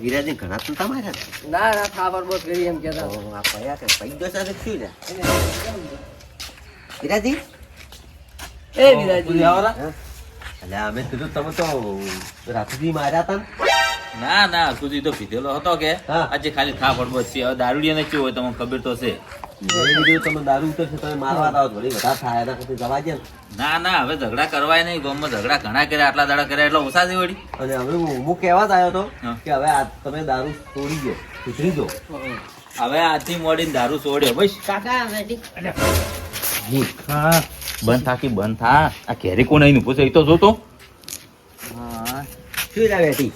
વિરાજી ઘણા તું તમારે ના ના ખાબર બસ કરી એમ કેતા આ પયા કે પૈદો સાથે શું છે વિરાજી એ વિરાજી એટલે અમે કીધું તમે તો રાત્રિ માર્યા હતા ના ના સુધી તો પીધેલો હતો કે હા. આજે ખાલી થા પડવો છે. હવે દારૂડિયાને કેવું હોય તમને ખબર તો છે. તમે દારૂ ઉતરશે તમે મારવા આવો વળી વધારે થાય એના પછી જવા દે ને. ના ના હવે ઝઘડા કરવાય નહીં. ગામમાં ઝઘડા ઘણા કર્યા, આટલા દાડા કર્યા એટલે ઓછા છે વળી. અને હવે હું કહેવા જ આવ્યો હતો હા. કે હવે આ તમે દારૂ છોડી દો સુધરી દો હવે આજથી મોડીને દારૂ છોડ્યો બસ. કાકા રેડી હા બંધ થાકી બંધ થા. આ ઘેરી કોણ આવીને પૂછે એ તો જોતો. હા શું લા બેટી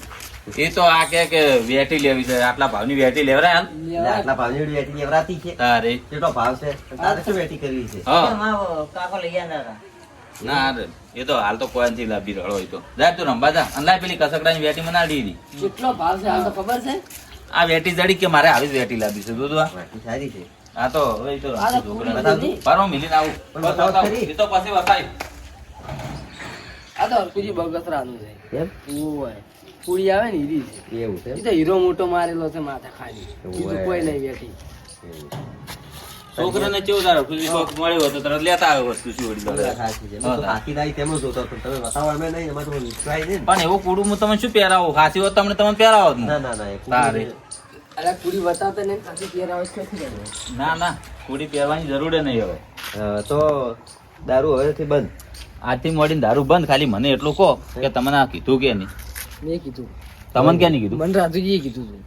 એ તો આ કે વેટી લેવી છે, આટલા ભાવની વેટી લેવરાય હાલ. એટલે આટલા ભાવની બેટી લેવરાતી છે તારે કેટલો ભાવ છે તારે શું બેટી કરવી છે હા કાકો લઈ આવ્યા ના રે, એ તો હાલ તો કોઈ નથી લાભી રળો હોય તો જા તું રંબા જા. અને લાય પેલી કસકડાની વેટી મને આડી દીધી. કેટલો ભાવ છે હાલ તો ખબર છે આ વેટી જડી કે મારે આવી જ વેટી લાવી છે દૂધવા. બેટી સારી છે આ તો હવે ઈ તો આ તો છોકરાને પૂરી બધી. પારો મિલીને આવું. પણ બસ બતાવો બતાવો. ખરી. એ તો પછી બતાવી. આ તો હરકુજી બગસરાનું છે એમ ઓય પૂરી આવે ને હીરી છે એવું છે એ તો હીરો મોટો મારેલો છે માથે ખાલી બીજું કોઈ નહીં બેઠી છોકરાને કેવું તારે ખુશી શોખ મળ્યો હોય તો તરત લેતા આવ્યો વસ્તુ શું વળી બરાબર બરાબર. સાચી છે. મેં તો કાકી દાઈ તેમ જ જોતો હતો. તમે બતાવો અમે નહીં એમાં તો વિશ્વાય નહીં ને. પણ એવું કુડું હું તમે શું પહેરાવું? ખાસી હોત તમને તમે પહેરાવો જ ના નહીં. ના ના એ તારે. અરે પૂરી બતાવતા ને પછી પહેરાવે છે નથી કરવો. ના ના કુડી પહેરવાની જરૂર ય નહીં હવે. તો દારૂ હવેથી બંધ આજથી મોડીને દારૂ બંધ. ખાલી મને એટલું કહો કે તમને આ કીધું કે નહીં. મેં કીધું તમને ક્યાં નહીં કીધું? મને રાજુજીએ કીધું હતું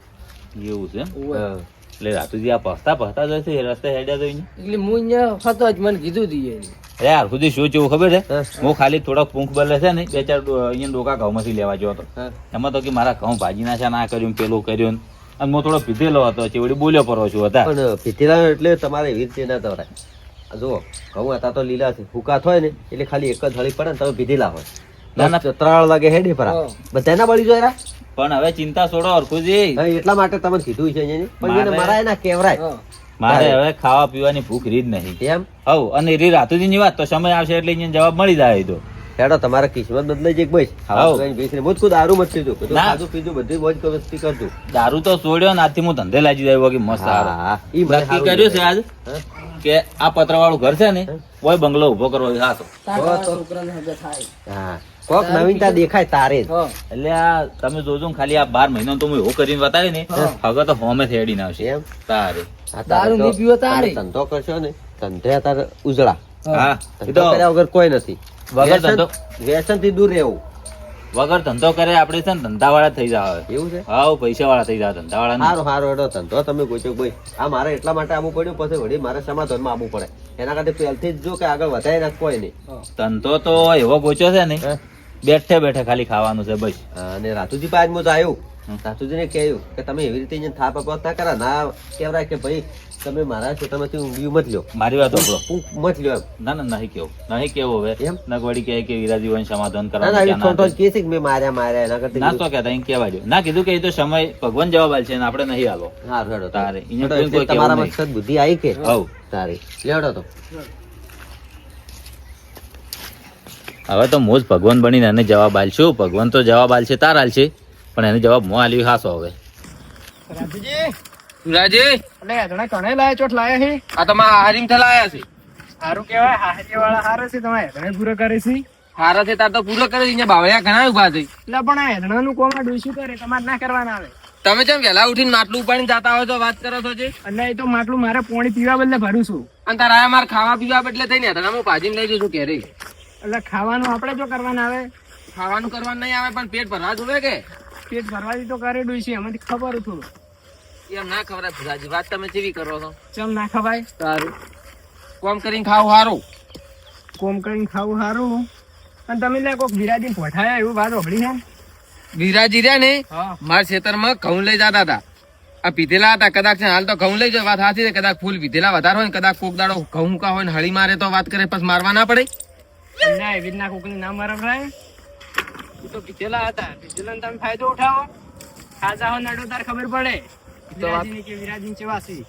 એવું છે એમ? ઓય. હા. એટલે રાતુજી આ પહતા પહતા જશે રસ્તે હેડ્યા તો અહીંયા. એટલે હું અહીંયા હતો જ મને કીધું હતું એને. યાર સુધી શું જેવું ખબર છે? હા. હું ખાલી થોડોક પૂંખ બદલે છે ને બે ચાર અહીંયા ડોકા ઘઉંમાંથી લેવા ગયો હતો. હા. એમાં તો કે મારા ઘઉં ભાજી નાખ્યા, ના કર્યું પેલું કર્યું. અને હું થોડો પીધેલો હતો ચેવડી બોલ્યો પરો છું હતા. પણ પીધેલા એટલે તમારે એવી રીતે ના તવરાય. આ જુઓ ઘઉં હતા તો લીલા છે ફૂકાત હોય ને એટલે ખાલી એક જ હળી પડે ને તમે પીધેલા હોય ના, ના. 3 વાગે હેડી ફરા હા. બધા ના બળી જોયા પણ હવે ચિંતા છોડો હરખુજી. એટલા માટે તમે કીધું છે અહીંયા. પણ એને મારે- મરાય ના કેવરાય હા. મારે હવે ખાવા પીવાની ભૂખ રીત નહીં. કેમ હવ અને રી રાતુજી ની વાત તો સમય આવશે એટલે અહીંયા જવાબ મળી જાય એ તો. હેડો તમારા કિસ્મત બદલાઈ જાય બસ હાઉ. હું ખુદ દારૂ મત પીધું બધું ના. ખાધું પીધું બધું મોજ વસ્તી કરતું દારૂ તો છોડ્યો ને આજથી હું ધંધે લાગી જાય કે મસ્ત સારો. હા, ઈ મને નક્કી સારું કર્યું છે આજ હા? કે આ પતરાવાળું ઘર છે ને કોઈ બંગલો ઉભો કરવો છે હાસો. તારા તો- છોકરાને હગે થાય. હા કોક નવીનતા દેખાય તારે જ. હા. એટલે આ તમે જોજો ને ખાલી આ 12 મહિનો તો હું એવું કરીને બતાવી ને હવે તો હોમે થેડી ના આવશે એમ તારે. આ દારૂ તારે નહીં પીવો તારે. તમે ધંધો કરશો ને ધંધે તારે ઉજળા હા એ ધંધો તો કર્યા વગર કોઈ નથી વગર ધંધો વ્યસન થી દૂર રહેવું વગર ધંધો કરે આપણે છે ને ધંધાવાળા થઈ જાવ. એવું છે હાવ પૈસાવાળા થઈ જાવ ધંધાવાળા સારું સારું એડો ધંધો તમે ગોચો ભાઈ આ મારે એટલા માટે આવવું પડ્યું પછી વળી મારે સમાધાનમાં આવવું પડે એના કરતા પહેલથી જ જો કે આગળ વધારે ના કોઈ નહીં ધંધો તો એવો ગોચ્યો છે ને હે? બેઠે બેઠે ખાલી ખાવાનું છે બસ. અને રાતુજી પાસે હું તો આવ્યું હમ. રાતુજી ને કહ્યું કે તમે એવી રીતે અહીંયા થાપ અપાત ના કરા ના કહેવાય કે ભાઈ તમે મારા ખેતરમાંથી ઊંઘ્યું મત લ્યો મારી વાત સાંભળો. મત લ્યો એમ ના ના નહીં કેવું નહીં કેવું હવે એમ? નગવડી કહે કે વિરાજી વંશ સમાધાન ના ના કરવાનું એ ક્યાં થોડો ના કહે છે કે મેં માર્યા એના કરતા ના તો કહેતા અહીં કહેવા દો. ના કીધું કે એ તો સમય ભગવાન જવાબ આલશે ને આપણે નહીં આલો. સારું હેડો તારે. અહીંયા હેડો, કોઈ એટલે કેવું તમારા નહીં. મકસદ બુદ્ધિ આવી કે હવ તારી લેવડો તો હવે તો મોજ ભગવાન બનીને એને જવાબ આલશું. ભગવાન તો જવાબ આલશે તાર આલશે પણ એને જવાબ મો આલ્યું હાસો હવે. રાજી એટલે એધણે કણે લાયા ચોટ લાયા છે આ તમારા હારીમ થલાયા છે સારું કેવાય હાજરી વાળા હારે છે તમે એધણે પૂરો કરે છે હારા છે તાર તો પૂરો કરે અહીંયા બાવળિયા ઘણા ઉભા છે એટલે પણ આ એધણાનું કોમાં ડોસ્યું કરે તમારે ના કરવાના આવે તમે જેમ વહેલા ઉઠીને માટલું ઉપાડીને જાતા હોય તો વાત કરો છો છે એટલે એ તો માટલું મારે પાણી પીવા બદલે ભરું છું અને તારા આ માર ખાવા પીવા બદલે થઈને હું ભાજીને લઈ જઈશું ઘેરે એટલે ખાવાનું આપણે જો કરવાના આવે ખાવાનું કરવાનું નહીં આવે પણ પેટ ભરવા જોવે કે પેટ ભરવાથી તો કરે ડોસી એમાંથી ખબર થોડું એમ ના ખબર ભુરાજી વાત તમે કેવી કરો છો ચમ ના ખવાય સારું કોમ કરીને ખાવ સારું કોમ કરીને ખાવું સારું અને તમે લે કોક વિરાજી પોઠાયા એવું વાત હોભળી છે વિરાજી રહ્યા ને હા મારા ખેતરમાં ઘઉં લઈ જતા હતા આ પીધેલા હતા કદાચ છે હાલ તો ઘઉં લઈ જાય વાત સાચી છે કદાચ ફૂલ પીધેલા વધારે હોય ને કદાચ કોક દાડો ઘઉં મૂકા હોય ને હળી મારે તો વાત કરે પછી મારવા ના પડે તમને એવી રીતના કોકની નામ મરવરાય એ તો પીધેલા હતા પીધેલા તમે ફાયદો ઉઠાવો ખાજા હો નડો તાર ખબર પડે વિરાજીની કે વિરાજીની ચેવાસી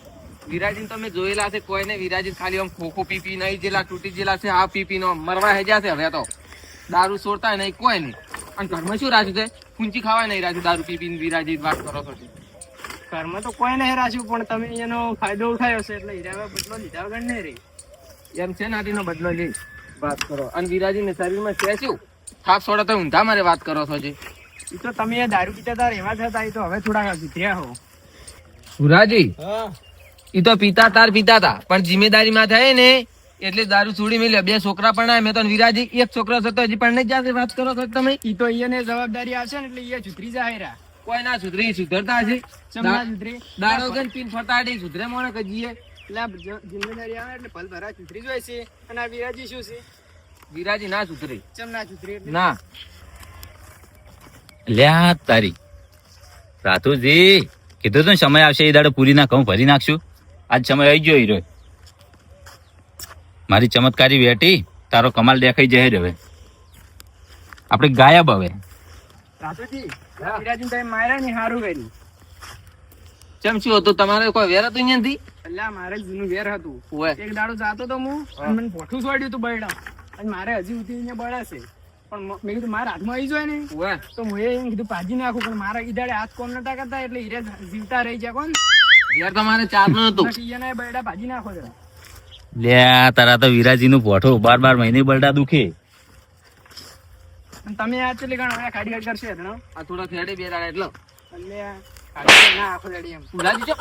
વિરાજી તમે જોયેલા છે કોઈને વિરાજી ખાલી આમ ખોખો પીપી નહીં જેલા તૂટી જેલા છે આ પીપી નો મરવા હેજા છે હવે તો દારૂ છોડતા નહીં કોઈ નહીં અને ઘરમાં શું રાખ્યું છે ફૂંચી ખાવાય નહીં રાજુ દારૂ પી પીને વિરાજી વાત કરો છો તે. ઘરમાં તો કોઈ નહીં રાખ્યું પણ તમે એનો ફાયદો ઉઠાવ્યો છે એટલે હીરા બદલો લીધા વગર નહીં રહી. એમ છે નાટીનો બદલો લે વાત કરો. અને વિરાજીને શરીરમાં છે શું થાપ છોડો તો ઊંધા મારે વાત કરો છો જે. એ તો તમે એ દારૂ પીતા તાર એવા જ હતા, એ તો હવે થોડા સુધર્યા હો. સુરાજી ઈ તો પીતા તાર પીતા હતા પણ જિમ્મેદારીમાં થાય ને એટલે દારૂ છોડી મેલ્યો. 2 છોકરા પણ મેં તો વિરાજી એક છોકરો હતો હજી પણ નહીં જાતે વાત કરો છો તમે. એ તો એને જવાબદારી આવશે ને એટલે એ સુધરી જાય રા. કોઈ ના સુધરી સુધરતા હશે ચમના સુધરી દારૂ ગન પીન ફરતા આડી સુધરે મોણે કજીએ. એટલે આ જિમ્મેદારી આવે એટલે ભલ ભરા સુધરી જાય છે. અને આ વિરાજી શું છે? વિરાજી ના સુધરે ચમના સુધરી એટલે ના. લ્યા તારી રાતુજી કીધું તું ને સમય આવશે એ દાડે પૂરી ના ઘઉં ભરી નાખશું. આજ સમય આવી ગયો હીરો. મારી ચમત્કારી વેટી તારો કમાલ દેખાઈ જાય જ હવે. આપણે ગાયબ હવે. રાતુજી વિરાજી તમે માર્યા ને સારું કર્યું. ચમ શું હતું તમારે કોઈ વેર હતું અહીંયાથી? એટલે આ મારે જૂનું વેર હતું. ઓય એક દાડો જાતો તો હું અને મને પોઠું છોડ્યું હતું બરડા અને મારે હજી સુધી અહીંયા બળાશે પણ મેં કીધું મારા હાથમાં આવી જાય ને ઓય તો હું એમ કીધું પાજી નાખું પણ મારા ઈદાડે હાથ કોમ નતા કરતા એટલે હીરે જીવતા રહી જાય કોણ વેર તમારે ચાર નું હતું. બાકી એને બરડા ભાજી નાખો જરા. લ્યા તારા તો વિરાજીનું પોઠું 12 મહિને બરડા દુખે. અને તમે આ ચેલી ગણ હવે ખાડી ખાડી કરશે હતણો આ થોડા ખેડે બે દાડા એટલો એટલે આ ખાડી ના આખો દાડી એમ સુરાજી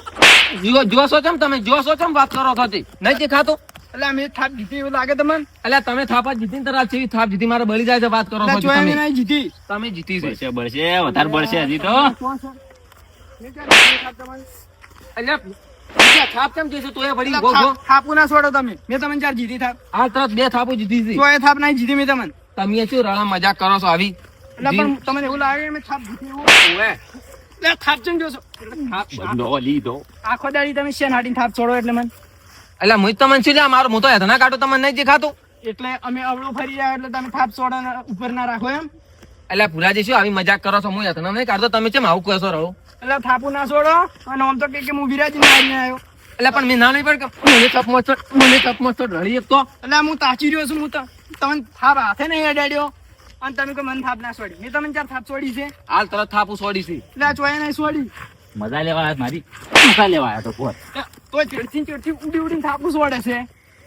જો જોશો ચમ તમે જોશો ચમ વાત કરો છો તે નહીં તે ખાતો. એટલે અમે થાપ જીતી એવું લાગે તમને? એટલે તમે થાપ જ જીતીને તરત જેવી થાપ જીતી મારે બળી જાય છે વાત કરો છો એટલે ચોય તમે. નહીં જીતી. તમે જીતી છે બળશે બળશે વધારે બળશે હજી તો. કોણ છે? મેં ક્યારે જીતી થાપ તમારી? એટલે બીજા થાપ કેમ જોઈશે તો એ વળી ગો ગો. થાપુ ના છોડો તમે. મેં તમને ચાર જીતી થાપ. આ તરત 2 થાપો જીતી છે. ચોય થાપ નહીં જીતી મેં તમને. તમે શું રળા મજાક કરો છો આવી? એટલે પણ તમને એવું લાગે કે મેં થાપ જીતી એવું? ઓવે એટલે થાપ ચમ જોશો? થાપ બંધો લીધો. આખો દાડી તમે શેન હાડીને થાપ છોડો એટલે મને એટલે હું તમને શું લ્યા મારો હું તો હેઠ ના કાઢું તમને નહીં દેખાતું. એટલે અમે અવળું ફરી જાય એટલે તમે થાપ છોડો ને ઉપર ના રાખો એમ. એટલે પુરાજી શું આવી મજાક કરો છો? હું હેઠ નહીં કાઢતો તમે કેમ આવું કહો છો રહો? એટલે થાપુ ના છોડો અને આમ તો કે હું વિરાજી મારીને આવ્યો. એટલે પણ મેં ના નહીં પણ મને કપમાં તો રળી એક તો. એટલે હું તાચી રહ્યો છું. હું તો તમને થાપ હાથે નહીં અડાડ્યો અને તમે કોઈ મને થાપ ના છોડી. મેં તમને ચાર થાપ છોડી છે હાલ તરત થાપું છોડી છે. એટલે આ ચોય નહીં છોડી. મજા લેવા આવ્યા મારી મજા લેવા આવ્યા તો પોત. તો ચેડથી ઉડી ઉડીને થાપુ છોડે છે.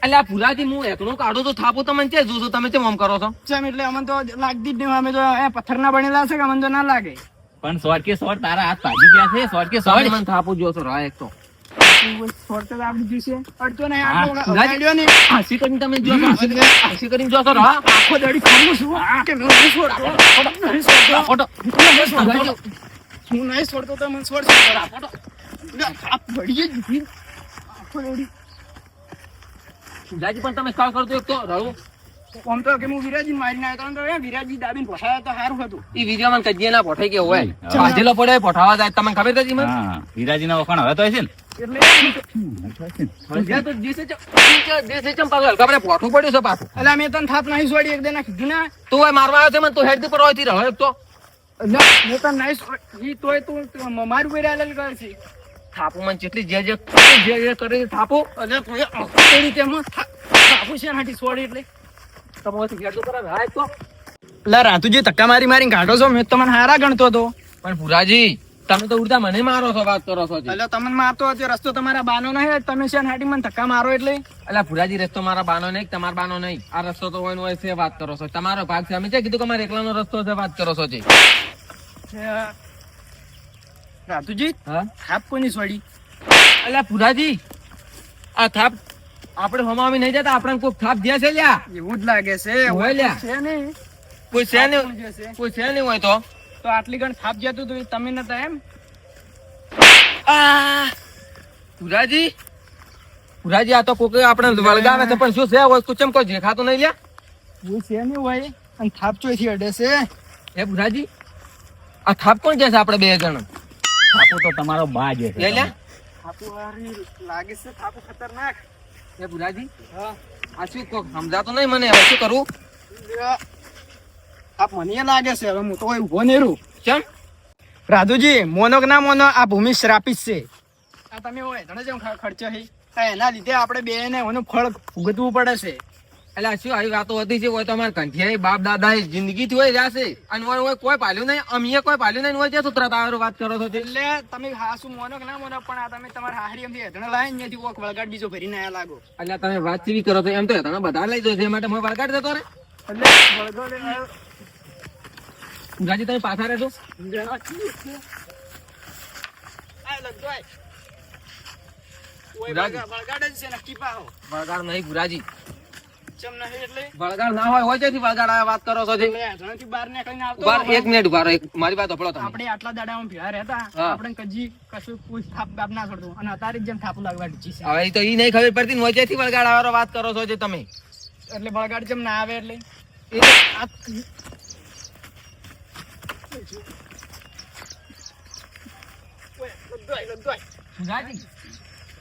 એટલે આ પુરાજી હું એકલું કાઢું તો થાપું તમને છે જોજો તમે કેમ આમ કરો છો? ચમ એટલે અમને તો લાગતી જ નહીં. અમે તો પથ્થરના બનેલા છે કે અમને તો ના લાગે. પણ શોર્ટ કે શોર્ટ તારા હાથ ભાજી ગયા છે. શોર્ટ કે શોર્ટ. મને થાપું જોશો રહો એક તો. છોડતો તો આપડી જોશે. અડતો નહીં. હા, આટલો અડાડ્યો નહીં. હાસી કરીને તમે જોશો હાસી કરીને જોશો રહો. આખો દાડી ખાવું છું કે નહીં છોડતો. નહીં છોડતો. ફોટો નહીં છોડતો. હું નહીં છોડતો તો મને છોડશે. થાપ ભળીએ જ નથી. આખો દાડી પુરાજી પણ તમે કાળ કરતો એક તો રહો. આમ તો કે હું વિરાજી મારીને આવ્યો તો વિરાજી દાબીને પોસાયા તો સારું હતું. ઈ વિડીયો માં કજીએ ના પોઠાઈ કે હોય હા. બાંધેલો પડે પોઠાવા જાય તમને ખબર હતી મને? હા વિરાજીના વખાણ હવે તો હશે ને. એટલે હજાર તો દેશે ચમ પાછું હલકા પડે પોઠું પડ્યું છે પાછું. એટલે મેં તને થાપ નહીં છોડી. એક દેના કીધું ને તું હોય મારવા આવ્યો છે મને તું હેડ પર હોય રહો એક તો. એટલે મેં તને નહીં છોડી. તોય તું મારું કોઈ હાલલ કરશે. થાપું મને જેટલી જે કરે છે થાપું એટલે તું આખો દાડી તેમાં થાપુ છે હાટી છોડી એટલે તમારાથી હેડ તો કરાવે હા એક તો. એટલે રાતુજી ધક્કા મારી મારીને કાઢો છો. મેં તમને હારા ગણતો હતો. પણ પુરાજી તમે તો ઉડતા મને મારો છો વાત કરો છો. એટલે તમને મારતો હતો રસ્તો તમારા બાનો નહીં. તમે છે હાટી મને ધક્કા મારો એટલે એટલે પુરાજી રસ્તો મારા બાનો નહીં તમારો બાનો નહીં. આ રસ્તો તો હોય ને હોય છે વાત કરો છો. તમારો ભાગ છે અમે છે કીધું કે મારે એકલાનો રસ્તો છે વાત કરો છો જી. રાતુજી હા થાપ કોની છોડી? એટલે પુરાજી આ થાપ આપણે હમાવી નહીં જતા આપણે કોઈ થાપ દે છે લ્યા. એવું જ લાગે છે. હોય લ્યા. છે નહીં. કોઈ છે થાપ નહીં કોણ જે છે? કોઈ છે નહીં હોય તો તો આટલી ગણ થાપ જતું હતું એ તમે નતા એમ? પુરાજી પુરાજી આ તો કોઈ આપણે વળગાવે છે પણ શું છે વસ્તુ ચમ કોઈ દેખાતું નહીં લ્યા. એવું છે નહીં હોય અને થાપ ચોથી અડે છે. હે પુરાજી આ થાપ કોણ છે આપણે બે જણ? થાપુ તો તમારો બા જે લે લે. થાપુ હારી લાગે છે. થાપુ ખતરનાક. હે પુરાજી આ શું કોક સમજાતું નહીં મને હવે શું કરવું? થાપ મને લાગે છે. હવે હું તો કોઈ ઉભો નહીં રહું. ચમ રાધુજી મોનો કે ના મોનો આ ભૂમિ શ્રાપિત છે. આ તમે હોય ધણે જેમ ખર્ચો છે. આ એના લીધે આપણે બે ને એનું ફળ ભોગવવું પડે છે. એટલે શું આવી વાતો હતી છે? હોય તો અમારા કંઠિયા બાપ દાદા જિંદગી થી હોય જશે અને હોય કોઈ પાલ્યું નહીં, અમીએ કોઈ પાલ્યું નહીં, હોય છે સૂત્ર તારો વાત કરો છો તે? એટલે તમે હાસુ મોનો કે ના મોનો, પણ આ તમે તમારા હાહરી એમથી હેઠળ લાય ને ત્યાંથી કોક વળગાડ બીજો ભરીને આયા લાગો. એટલે તમે વાત કેવી કરો છો? એમ તો તમે બધા લઈ જશે એ માટે હું વળગાડ દેતો રે. એટલે વળગાડ ગાજી તમે પાછા રહેજો. વળગાડ જ છે નક્કી પાહો. વળગાડ નહીં ગુરાજી, ચમ નહીં એટલે વળગાડ ના હોય છે વળગાડ આ વાત કરો છો જે? એટલે હેઠળથી બહાર નીકળીને આવતો ઉભા રહો, હોય. એક મિનિટ ઉભા રહો, મારી વાત સાંભળો તમે. આપણે આટલા દાડામાં ભેળા રહેતા, હા. આપણે કજી કશું કોઈ થાપ બાપ ના છોડતું, અને અત્યારે જ જેમ થાપુ લાગવા ડીચી છે. હવે ઈ તો ઈ નહીં ખબર પડતી ને વચ્ચેથી વળગાડ આવવાનો વાત કરો છો જે તમે? એટલે વળગાડ જેમ ના આવે એટલે એ તો આ- ગુરાજી,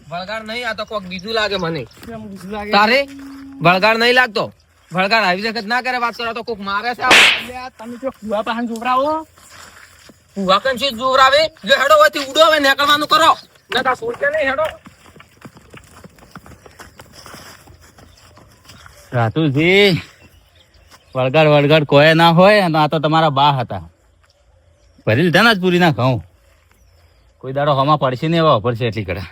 વળગાડ નહીં, આ તો કોક બીજું લાગે મને. તારે વળગાડ નહીં લાગતો? વળગાડ આવી વખત ના કરે વાત કરો તો કોક મારે છે આપણે. એટલે આ તમે જો કુવા પાહન છોકરાઓ વાકન છે જોર આવે જો હેડો હોયથી ઉડો હવે નીકળવાનું કરો નકા સોચે નહીં હેડો. રાતુજી વળગાડ કોઈ ના હોય અને આ તો તમારા બા હતા. ભરી લીધા ને જ પૂરી ના ઘઉં. કોઈ દાડો હમા પડશે ને એવા પડશે એટલી કડા.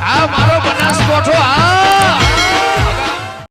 આ મારો બનાસકોઠો આ